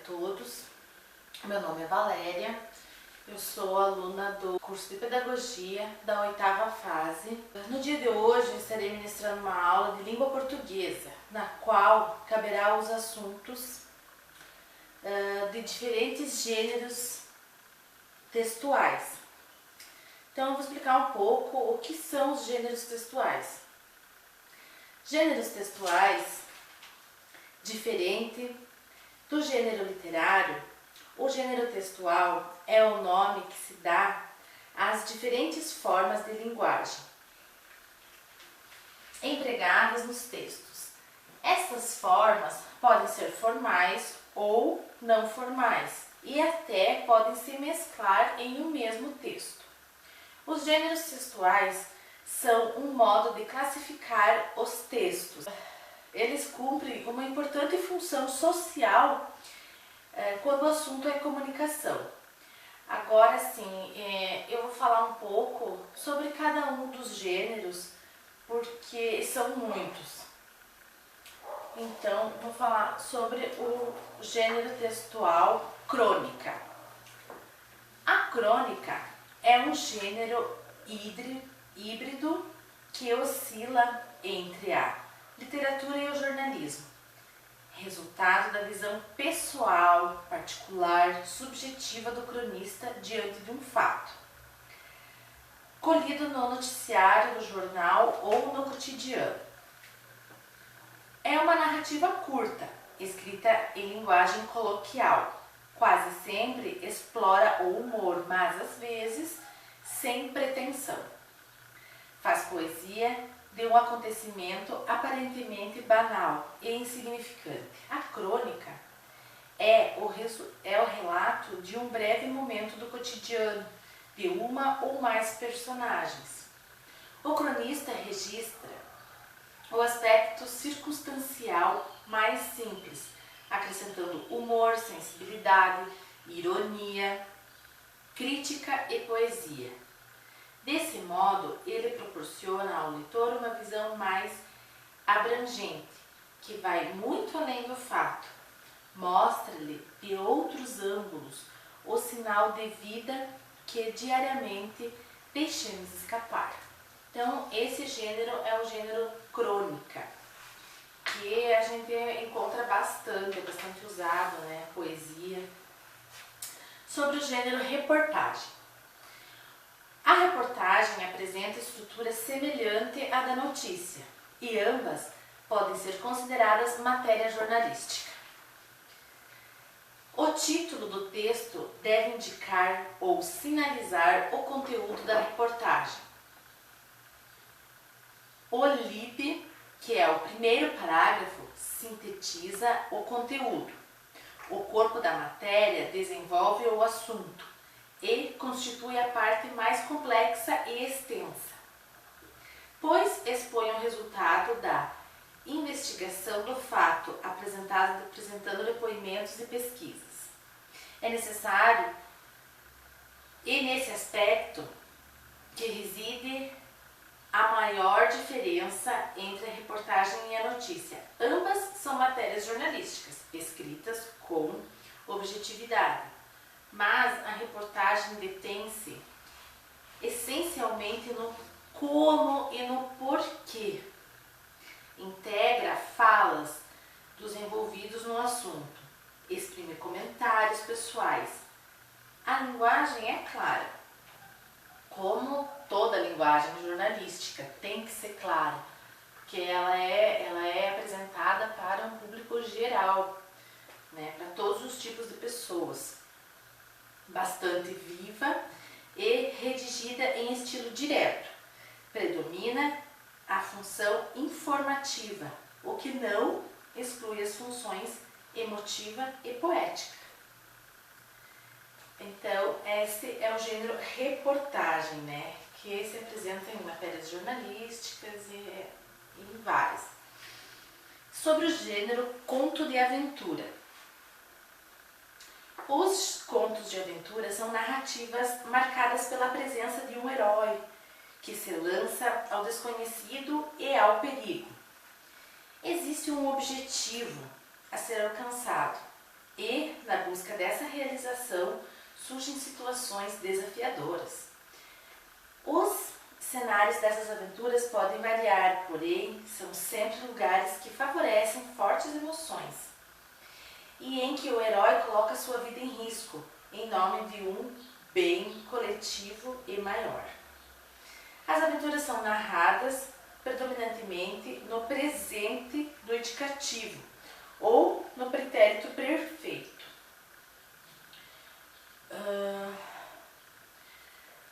todos, meu nome é Valéria, eu sou aluna do curso de Pedagogia da 8ª fase. No dia de hoje eu estarei ministrando uma aula de língua portuguesa, na qual caberá os assuntos de diferentes gêneros textuais. Então eu vou explicar um pouco o que são os gêneros textuais. Gêneros textuais, diferente do gênero literário, o gênero textual é o nome que se dá às diferentes formas de linguagem empregadas nos textos. Essas formas podem ser formais ou não formais e até podem se mesclar em um mesmo texto. Os gêneros textuais são um modo de classificar os textos. Eles cumprem uma importante função social quando o assunto é comunicação. Agora sim, eu vou falar um pouco sobre cada um dos gêneros, porque são muitos. Então, vou falar sobre o gênero textual crônica. A crônica é um gênero híbrido que oscila entre a literatura e o jornalismo, resultado da visão pessoal, particular, subjetiva do cronista diante de um fato, colhido no noticiário do jornal ou no cotidiano. É uma narrativa curta, escrita em linguagem coloquial. Quase sempre explora o humor, mas às vezes sem pretensão. Faz poesia de um acontecimento aparentemente banal e insignificante. A crônica é o relato de um breve momento do cotidiano de uma ou mais personagens. O cronista registra o aspecto circunstancial mais simples, acrescentando humor, sensibilidade, ironia, crítica e poesia. Desse modo, ele proporciona ao leitor uma visão mais abrangente, que vai muito além do fato. Mostra-lhe de outros ângulos o sinal de vida que diariamente deixamos escapar. Então, esse gênero é o gênero crônica, que a gente encontra bastante, é bastante usado, né? Poesia. Sobre o gênero reportagem. A reportagem apresenta estrutura semelhante à da notícia e ambas podem ser consideradas matéria jornalística. O título do texto deve indicar ou sinalizar o conteúdo da reportagem. O lib, que é o primeiro parágrafo, sintetiza o conteúdo. O corpo da matéria desenvolve o assunto e constitui a parte mais complexa e extensa, pois expõe o resultado da investigação do fato, apresentando depoimentos e pesquisas. É necessário, e nesse aspecto, que reside a maior diferença entre a reportagem e a notícia. Ambas são matérias jornalísticas, escritas com objetividade. Mas a reportagem detém-se essencialmente no como e no porquê. Integra falas dos envolvidos no assunto, exprime comentários pessoais. A linguagem é clara. Como toda linguagem jornalística tem que ser clara, porque ela é apresentada para um público geral, né, para todos os tipos de pessoas. Bastante viva e redigida em estilo direto. Predomina a função informativa, o que não exclui as funções emotiva e poética. Então, esse é o gênero reportagem, né, que se apresenta em matérias jornalísticas e em várias. Sobre o gênero conto de aventura. Os contos de aventura são narrativas marcadas pela presença de um herói que se lança ao desconhecido e ao perigo. Existe um objetivo a ser alcançado e, na busca dessa realização, surgem situações desafiadoras. Os cenários dessas aventuras podem variar, porém, são sempre lugares que favorecem fortes emoções e em que o herói coloca sua vida em risco, em nome de um bem coletivo e maior. As aventuras são narradas predominantemente no presente do indicativo ou no pretérito perfeito.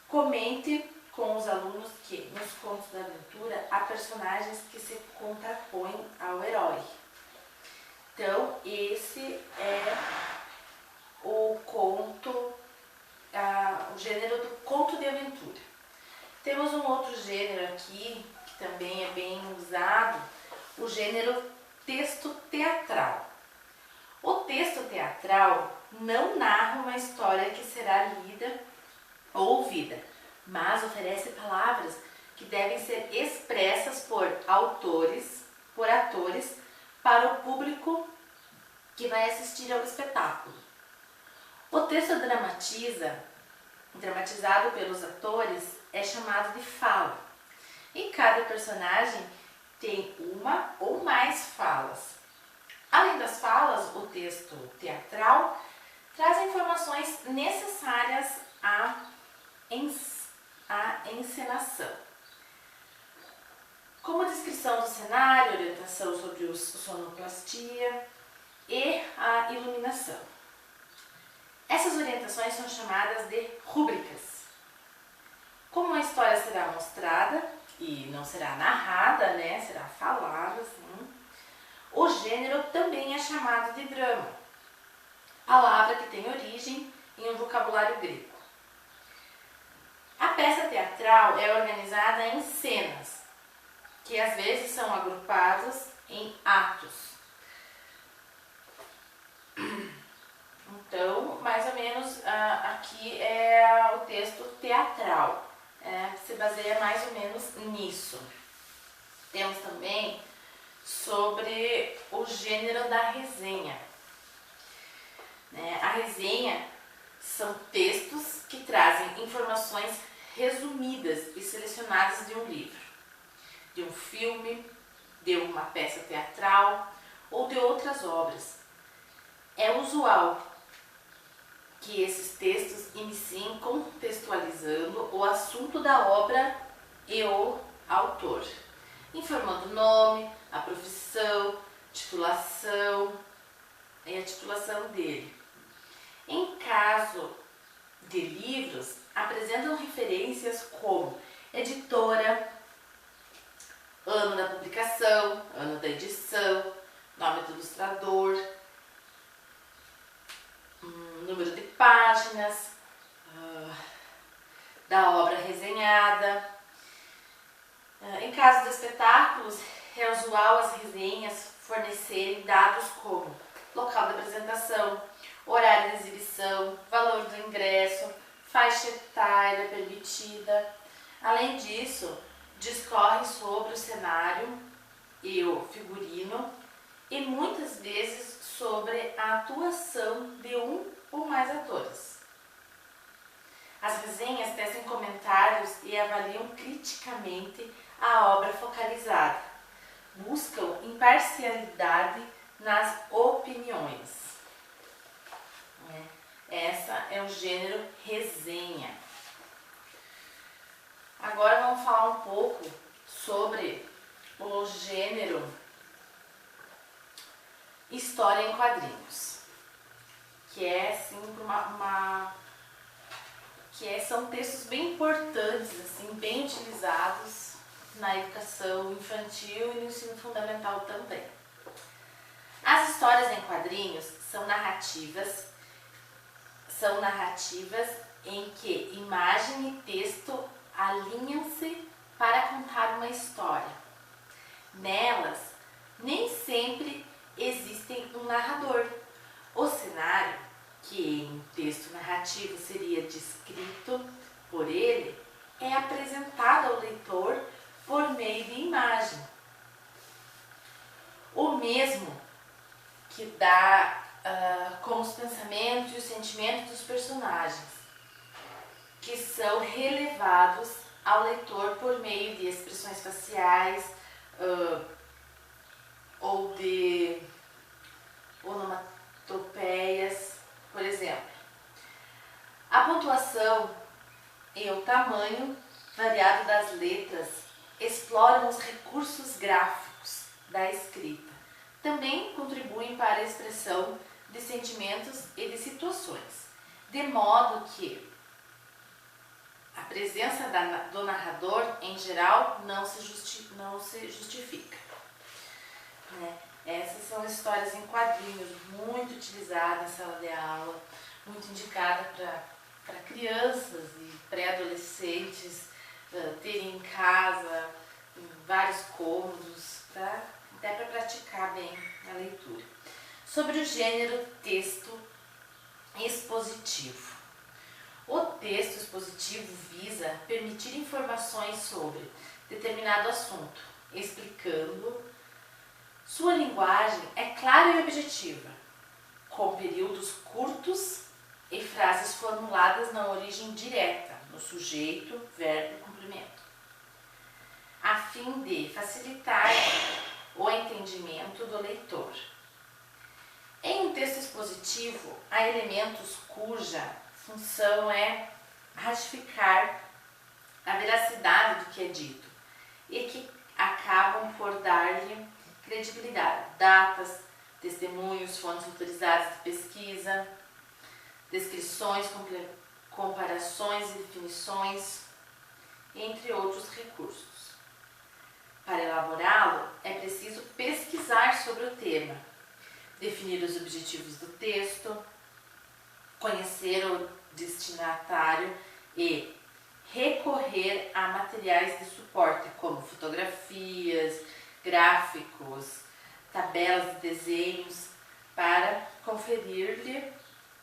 Comente com os alunos que, nos contos da aventura, há personagens que se contrapõem ao herói. Então, esse é o conto, o gênero do conto de aventura. Temos um outro gênero aqui, que também é bem usado, o gênero texto teatral. O texto teatral não narra uma história que será lida ou ouvida, mas oferece palavras que devem ser expressas por atores, para o público que vai assistir ao espetáculo. O texto dramatizado pelos atores, é chamado de fala. E cada personagem tem uma ou mais falas. Além das falas, o texto teatral traz informações necessárias à encenação, como descrição do cenário, orientação sobre a sonoplastia e a iluminação. Essas orientações são chamadas de rúbricas. Como a história será mostrada e não será narrada, será falada, assim, o gênero também é chamado de drama, palavra que tem origem em um vocabulário grego. A peça teatral é organizada em cenas, que às vezes são agrupadas em atos. Então, mais ou menos, aqui é o texto teatral, se baseia mais ou menos nisso. Temos também sobre o gênero da resenha. A resenha são textos que trazem informações resumidas e selecionadas de um livro, de um filme, de uma peça teatral ou de outras obras. É usual que esses textos iniciem contextualizando o assunto da obra e o autor, informando o nome, a profissão, titulação e a titulação dele. Em caso de livros, apresentam referências como editora, ano da publicação, ano da edição, nome do ilustrador, número de páginas da obra resenhada. Em caso de espetáculos, é usual as resenhas fornecerem dados como local da apresentação, horário de exibição, valor do ingresso, faixa etária permitida. Além disso, discorrem sobre o cenário e o figurino e muitas vezes sobre a atuação de um ou mais atores. As resenhas tecem comentários e avaliam criticamente a obra focalizada. Buscam imparcialidade nas opiniões. Essa é o gênero resenha. Agora vamos falar um pouco sobre o gênero história em quadrinhos, que é assim são textos bem importantes, assim, bem utilizados na educação infantil e no ensino fundamental também. As histórias em quadrinhos são narrativas em que imagem e texto alinham-se para contar uma história. Nelas, nem sempre existe um narrador. O cenário, que em um texto narrativo seria descrito por ele, é apresentado ao leitor por meio de imagem. O mesmo que dá com os pensamentos e os sentimentos dos personagens, que são relevados ao leitor por meio de expressões faciais ou de onomatopeias, por exemplo. A pontuação e o tamanho variado das letras exploram os recursos gráficos da escrita. Também contribuem para a expressão de sentimentos e de situações, de modo que a presença do narrador, em geral, não se justifica. Essas são histórias em quadrinhos, muito utilizadas em sala de aula, muito indicada para crianças e pré-adolescentes terem em casa, em vários cômodos, até para praticar bem a leitura. Sobre o gênero texto expositivo. O texto expositivo visa permitir informações sobre determinado assunto, explicando. Sua linguagem é clara e objetiva, com períodos curtos e frases formuladas na origem direta, no sujeito, verbo e complemento, a fim de facilitar o entendimento do leitor. Em um texto expositivo, há elementos cuja função é ratificar a veracidade do que é dito e que acabam por dar-lhe credibilidade. Datas, testemunhos, fontes autorizadas de pesquisa, descrições, comparações e definições, entre outros recursos. Para elaborá-lo, é preciso pesquisar sobre o tema, definir os objetivos do texto, conhecer o destinatário e recorrer a materiais de suporte, como fotografias, gráficos, tabelas de desenhos, para conferir-lhe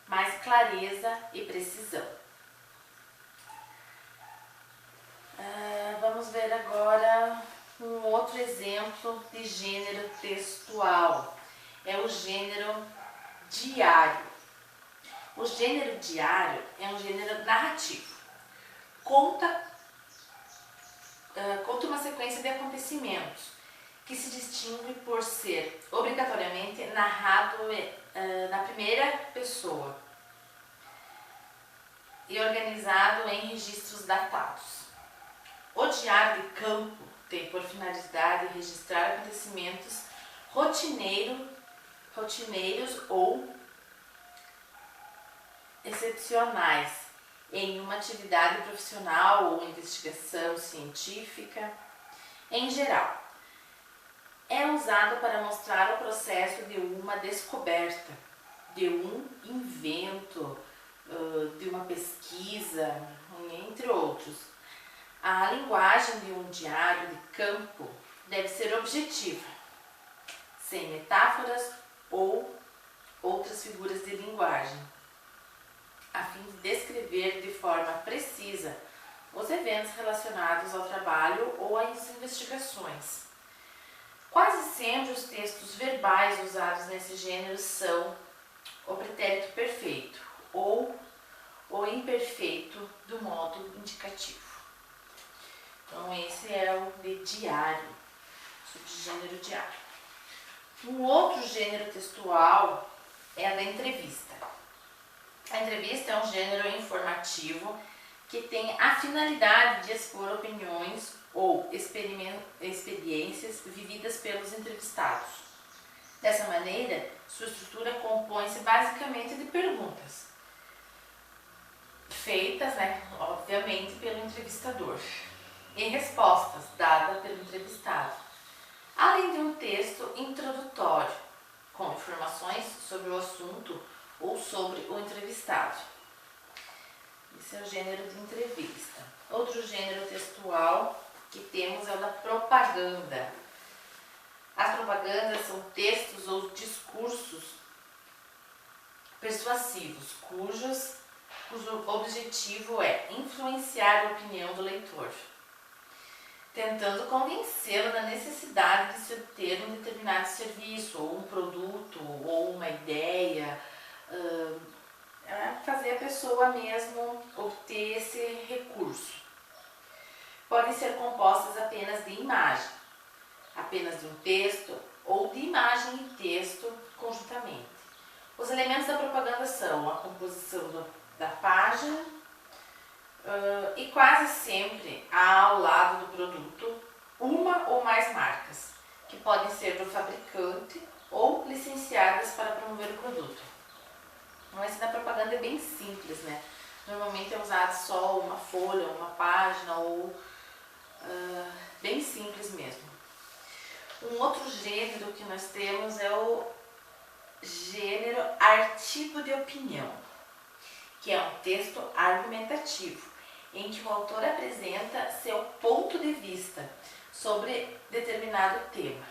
mais clareza e precisão. Vamos ver agora um outro exemplo de gênero textual. É o gênero diário. O gênero diário é um gênero narrativo. Conta uma sequência de acontecimentos que se distingue por ser obrigatoriamente narrado na primeira pessoa e organizado em registros datados. O diário de campo tem por finalidade registrar acontecimentos rotineiros ou excepcionais em uma atividade profissional ou investigação científica. Em geral, é usado para mostrar o processo de uma descoberta, de um invento, de uma pesquisa, entre outros. A linguagem de um diário de campo deve ser objetiva, sem metáforas ou outras figuras de linguagem, a fim de descrever de forma precisa os eventos relacionados ao trabalho ou às investigações. Quase sempre os textos verbais usados nesse gênero são o pretérito perfeito ou o imperfeito do modo indicativo. Então esse é o de diário, subgênero diário. Um outro gênero textual é a da entrevista. A entrevista é um gênero informativo que tem a finalidade de expor opiniões ou experiências vividas pelos entrevistados. Dessa maneira, sua estrutura compõe-se basicamente de perguntas, feitas, obviamente, pelo entrevistador, e respostas dadas pelo entrevistado, além de um texto introdutório, com informações sobre o assunto ou sobre o entrevistado. Esse é o gênero de entrevista. Outro gênero textual que temos é o da propaganda. As propagandas são textos ou discursos persuasivos, cujo objetivo é influenciar a opinião do leitor, tentando convencê-lo da necessidade de se obter um determinado serviço, ou um produto, ou uma ideia, pessoa mesmo obter esse recurso. Podem ser compostas apenas de imagem, apenas de um texto ou de imagem e texto conjuntamente. Os elementos da propaganda são a composição da página e quase sempre há ao lado do produto uma ou mais marcas, que podem ser do fabricante ou licenciadas para promover o produto. Mas na propaganda é bem simples, né? Normalmente é usado só uma folha, uma página ou bem simples mesmo. Um outro gênero que nós temos é o gênero artigo de opinião, que é um texto argumentativo, em que o autor apresenta seu ponto de vista sobre determinado tema.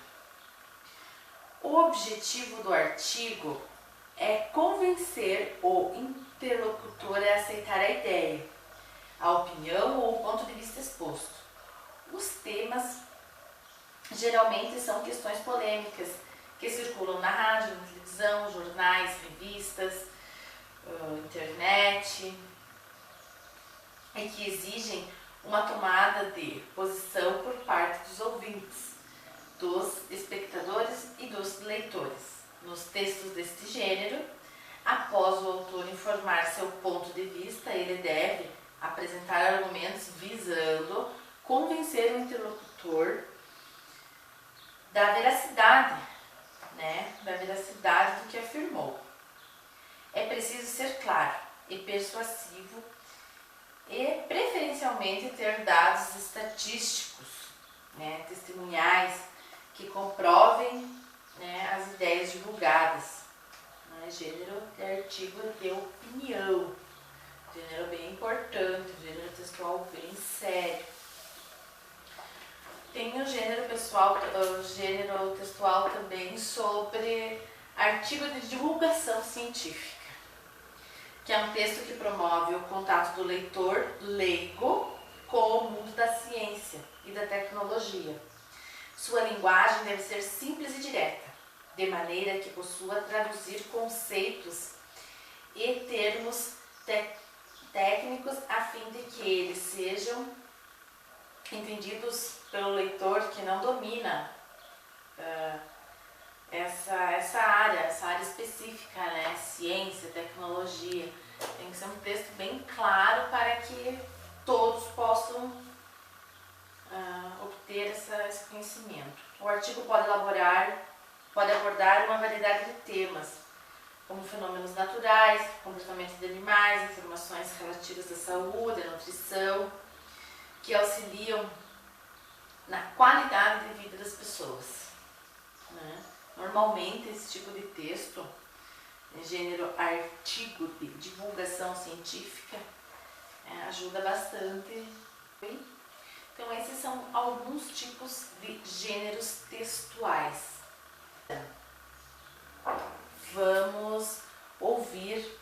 O objetivo do artigo é convencer o interlocutor a aceitar a ideia, a opinião ou o ponto de vista exposto. Os temas geralmente são questões polêmicas que circulam na rádio, na televisão, jornais, revistas, internet, e que exigem uma tomada de posição por parte dos ouvintes, dos espectadores e dos leitores. Nos textos deste gênero, após o autor informar seu ponto de vista, ele deve apresentar argumentos visando convencer o interlocutor da veracidade, da veracidade do que afirmou. É preciso ser claro e persuasivo e preferencialmente ter dados estatísticos, testemunhais, que comprovem as ideias divulgadas. Gênero de artigo de opinião, gênero bem importante, gênero textual bem sério. Tem o gênero textual também sobre artigo de divulgação científica, que é um texto que promove o contato do leitor leigo com o mundo da ciência e da tecnologia. Sua linguagem deve ser simples e direta, de maneira que possua traduzir conceitos e termos técnicos a fim de que eles sejam entendidos pelo leitor que não domina essa área específica, ciência, tecnologia. Tem que ser um texto bem claro para que todos possam obter esse conhecimento. O artigo pode abordar uma variedade de temas, como fenômenos naturais, comportamento de animais, informações relativas à saúde, à nutrição, que auxiliam na qualidade de vida das pessoas. Normalmente, esse tipo de texto, gênero artigo de divulgação científica, ajuda bastante. Então, esses são alguns tipos de gêneros textuais. Vamos ouvir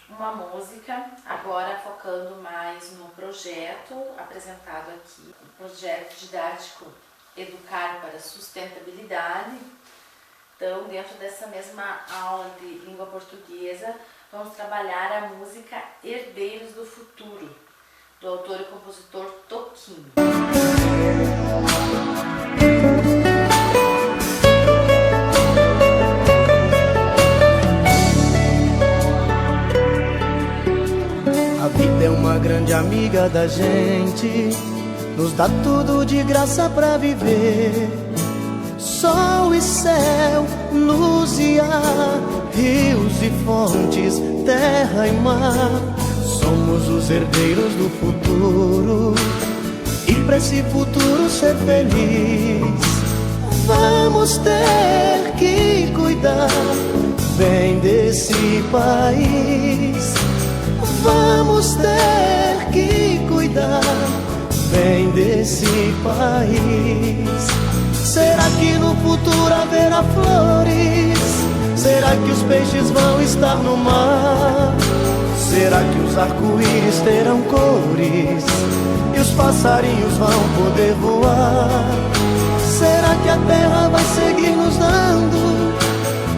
uma música, agora focando mais no projeto apresentado aqui, o projeto didático Educar para a Sustentabilidade. Então, dentro dessa mesma aula de língua portuguesa, vamos trabalhar a música Herdeiros do Futuro, do autor e compositor Toquinho. A vida é uma grande amiga da gente, nos dá tudo de graça pra viver. Sol e céu, luz e ar, rios e fontes, terra e mar. Somos os herdeiros do futuro, e pra esse futuro ser feliz, vamos ter que cuidar bem desse país. Vamos ter que cuidar bem desse país. Será que no futuro haverá flores? Será que os peixes vão estar no mar? Será que os arco-íris terão cores? E os passarinhos vão poder voar? Será que a terra vai seguir nos dando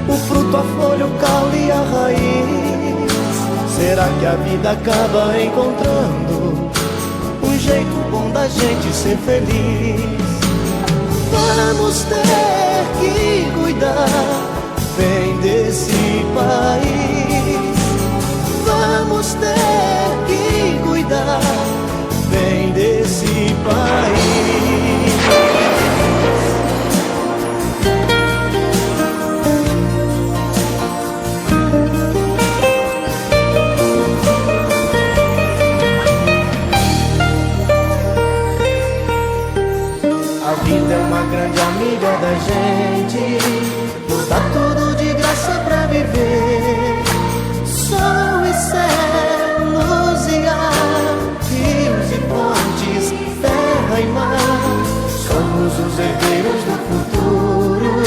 o fruto, a folha, o caule e a raiz? Será que a vida acaba encontrando um jeito bom da gente ser feliz? Vamos ter que cuidar bem desse país. Vamos ter que cuidar bem desse país. A vida é uma grande amiga da gente, nos dá tudo de graça pra viver. Sol e céu, luz e ar, rios e pontes, terra e mar. Somos os herdeiros do futuro,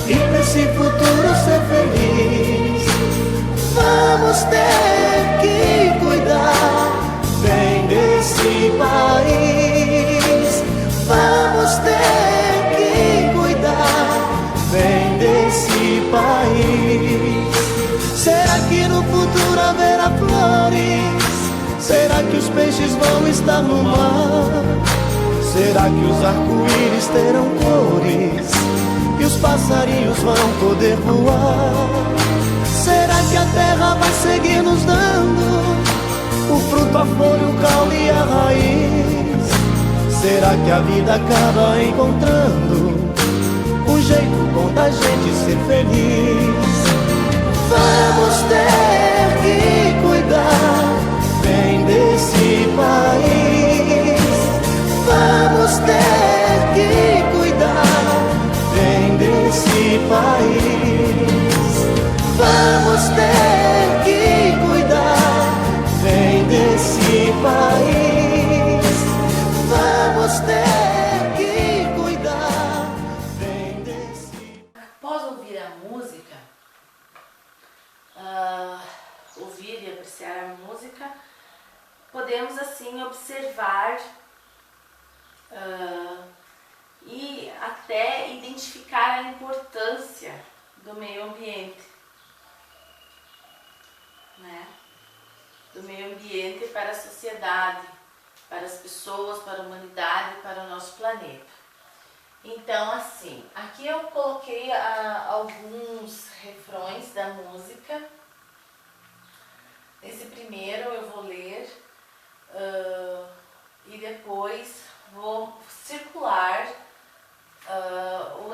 e pra esse futuro ser feliz, vamos ter que cuidar bem desse país. Vamos ter que cuidar bem desse país. Será que no futuro haverá flores? Será que os peixes vão estar no mar? Será que os arco-íris terão cores? E os passarinhos vão poder voar? Será que a terra vai seguir nos dando o fruto, a folha, o caule e a raiz? Será que a vida acaba encontrando um jeito bom da gente ser feliz? Vamos ter que cuidar bem desse país. Vamos ter que cuidar bem desse país. Vamos ter que cuidar bem desse país. Vamos ter que cuidar bem desse. Após ouvir a música, ouvir e apreciar a música, podemos assim observar e até identificar a importância do meio ambiente, né? Do meio ambiente para a sociedade, para as pessoas, para a humanidade, para o nosso planeta. Então, assim, aqui eu coloquei alguns refrões da música. Esse primeiro eu vou ler e depois vou circular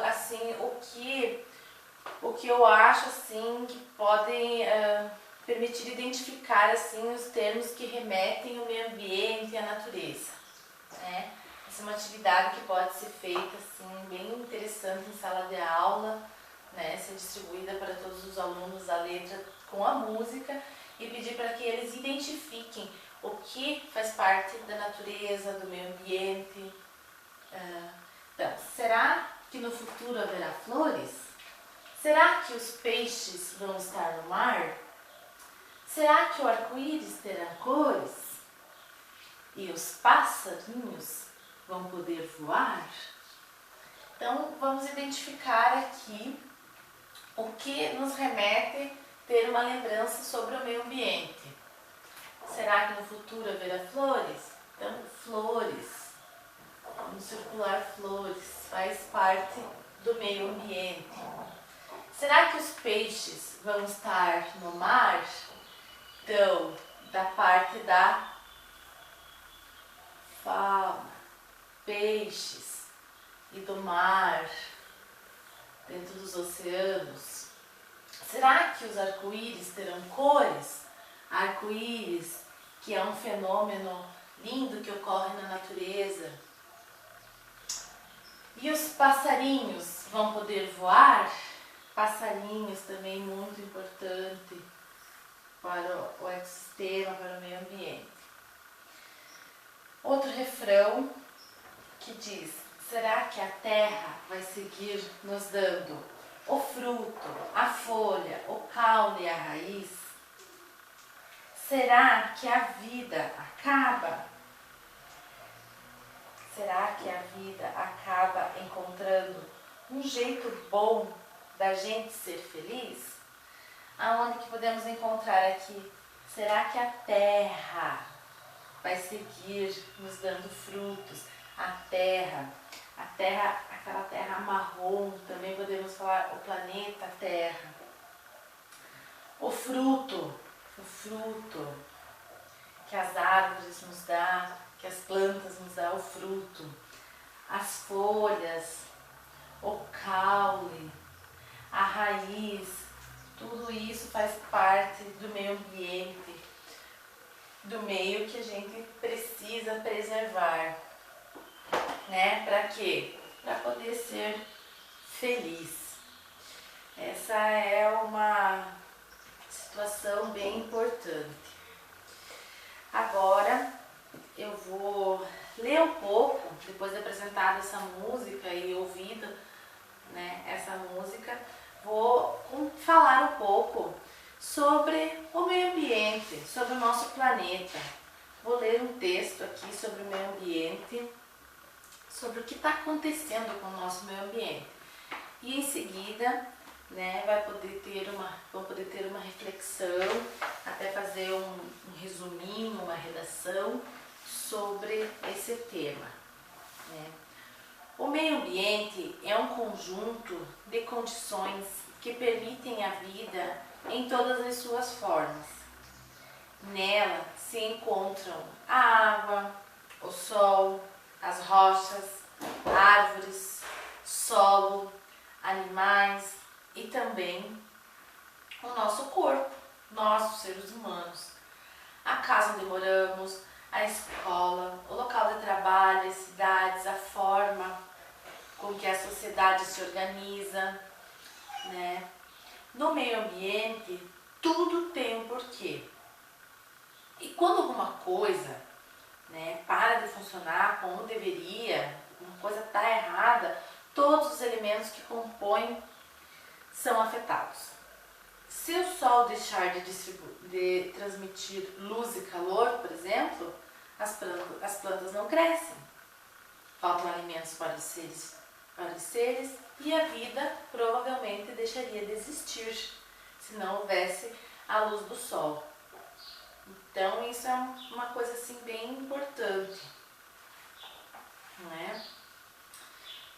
assim, o que eu acho assim, que podem permitir identificar assim, os termos que remetem ao meio ambiente e à natureza, né? Essa é uma atividade que pode ser feita assim, bem interessante em sala de aula, né? Ser distribuída para todos os alunos a letra com a música e pedir para que eles identifiquem o que faz parte da natureza, do meio ambiente. Então, será que no futuro haverá flores? Será que os peixes vão estar no mar? Será que o arco-íris terá cores? E os passarinhos vão poder voar? Então, vamos identificar aqui o que nos remete a ter uma lembrança sobre o meio ambiente. Será que no futuro haverá flores? Então, flores. Vamos circular flores. Faz parte do meio ambiente. Será que os peixes vão estar no mar? Então, da parte da fauna, peixes e do mar, dentro dos oceanos. Será que os arco-íris terão cores? Arco-íris, que é um fenômeno lindo que ocorre na natureza. E os passarinhos vão poder voar? Passarinhos também muito importante para o ecossistema, para o meio ambiente. Outro refrão que diz: será que a terra vai seguir nos dando o fruto, a folha, o caule e a raiz? Será que a vida acaba? Será que a vida acaba encontrando um jeito bom da gente ser feliz? Aonde que podemos encontrar aqui Será que a terra vai seguir nos dando frutos? A terra, aquela terra marrom, também podemos falar o planeta Terra. O fruto que as árvores nos dão, que as plantas nos dão, o fruto, as folhas, o caule, a raiz, tudo isso faz parte do meio ambiente, do meio que a gente precisa preservar, né? Para quê? Para poder ser feliz. Essa é uma situação bem importante. Agora eu vou ler um pouco, depois de apresentada essa música e ouvido, né, essa música, vou falar um pouco sobre o meio ambiente, sobre o nosso planeta. Vou ler um texto aqui sobre o meio ambiente, sobre o que está acontecendo com o nosso meio ambiente. E em seguida, né, vou poder ter uma reflexão, até fazer um resuminho, uma redação sobre esse tema, né? O meio ambiente é um conjunto de condições que permitem a vida em todas as suas formas. Nela se encontram a água, o sol, as rochas, árvores, solo, animais e também o nosso corpo, nós, os seres humanos. A casa onde moramos, a escola, o local de trabalho, as cidades, a forma com que a sociedade se organiza, né? No meio ambiente, tudo tem um porquê. E quando alguma coisa, né, para de funcionar como deveria, uma coisa está errada, todos os elementos que compõem são afetados. Se o sol deixar de transmitir luz e calor, por exemplo, as plantas não crescem. Faltam alimentos para os seres e a vida provavelmente deixaria de existir se não houvesse a luz do sol. Então isso é uma coisa assim bem importante, né?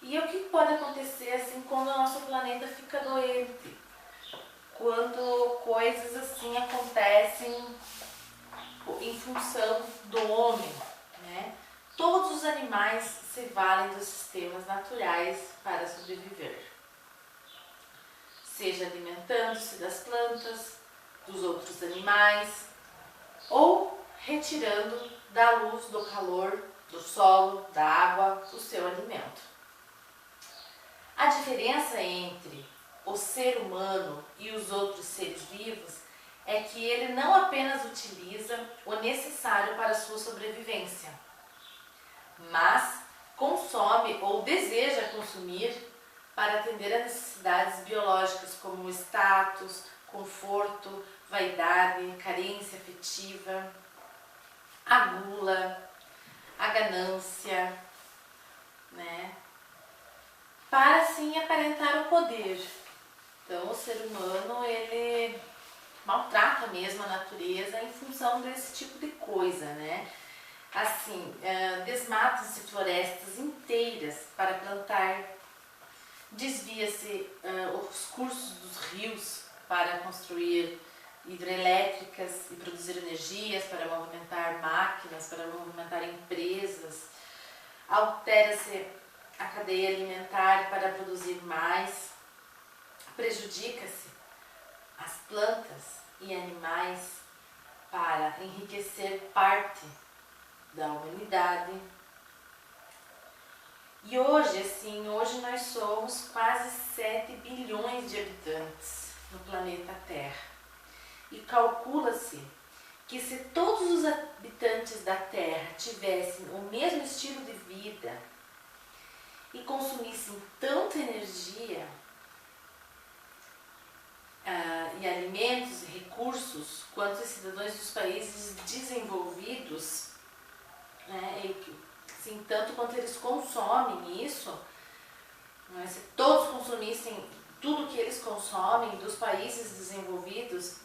E o que pode acontecer assim quando o nosso planeta fica doente? Quando coisas assim acontecem em função do homem, né? Todos os animais se valem dos sistemas naturais para sobreviver, seja alimentando-se das plantas, dos outros animais, ou retirando da luz, do calor, do solo, da água, o seu alimento. A diferença entre o ser humano e os outros seres vivos é que ele não apenas utiliza o necessário para a sua sobrevivência, mas consome ou deseja consumir para atender a necessidades biológicas como o status, conforto, vaidade, carência afetiva, a gula, a ganância, né? Para assim aparentar o poder. Então o ser humano ele maltrata mesmo a natureza em função desse tipo de coisa, né? Assim, desmatam-se florestas inteiras para plantar, desvia-se os cursos dos rios para construir hidrelétricas e produzir energias, para movimentar máquinas, para movimentar empresas, altera-se a cadeia alimentar para produzir mais, prejudica-se as plantas e animais para enriquecer parte da humanidade. E hoje nós somos quase 7 bilhões de habitantes no planeta Terra. E calcula-se que se todos os habitantes da Terra tivessem o mesmo estilo de vida e consumissem tanta energia e alimentos e recursos quanto os cidadãos dos países desenvolvidos, né, assim, tanto quanto eles consomem isso, né, se todos consumissem tudo que eles consomem dos países desenvolvidos,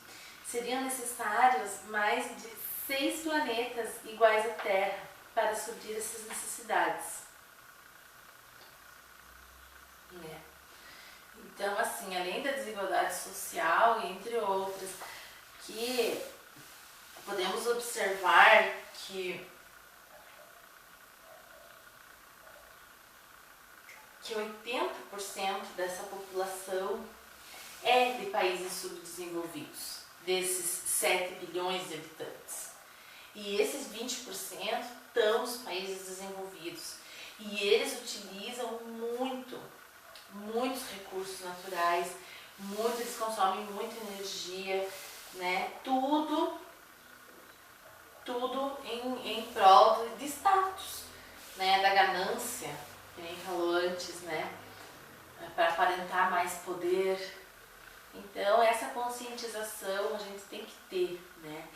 seriam necessários mais de 6 planetas iguais à Terra para suprir essas necessidades. Então, assim, além da desigualdade social, entre outras, que podemos observar que 80% dessa população é de países subdesenvolvidos, desses 7 bilhões de habitantes. E esses 20% estão nos países desenvolvidos. E eles utilizam muitos recursos naturais, eles consomem muita energia, né? Tudo em prol de status, né? Da ganância, que nem falou antes, né? Para aparentar mais poder. Então, essa conscientização a gente tem que ter, né?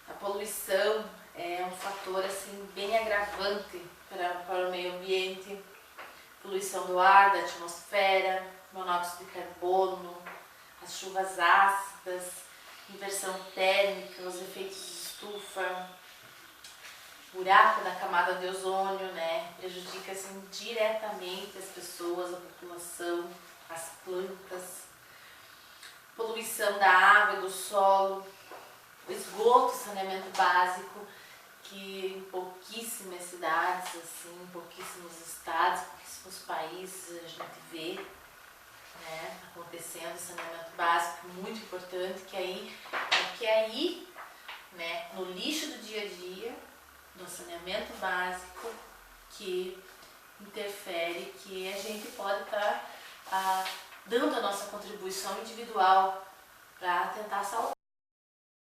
A poluição é um fator assim, bem agravante para o meio ambiente. Poluição do ar, da atmosfera, monóxido de carbono, as chuvas ácidas, inversão térmica, os efeitos de estufa, buraco na camada de ozônio, né? Prejudica assim, diretamente as pessoas, a população, as plantas. Poluição da água e do solo, o esgoto, saneamento básico, que em pouquíssimas cidades, assim, em pouquíssimos estados, pouquíssimos países a gente vê, né, acontecendo saneamento básico, muito importante, que aí, né, no lixo do dia a dia, no saneamento básico, que interfere, que a gente pode estar dando a nossa contribuição individual para tentar salvar.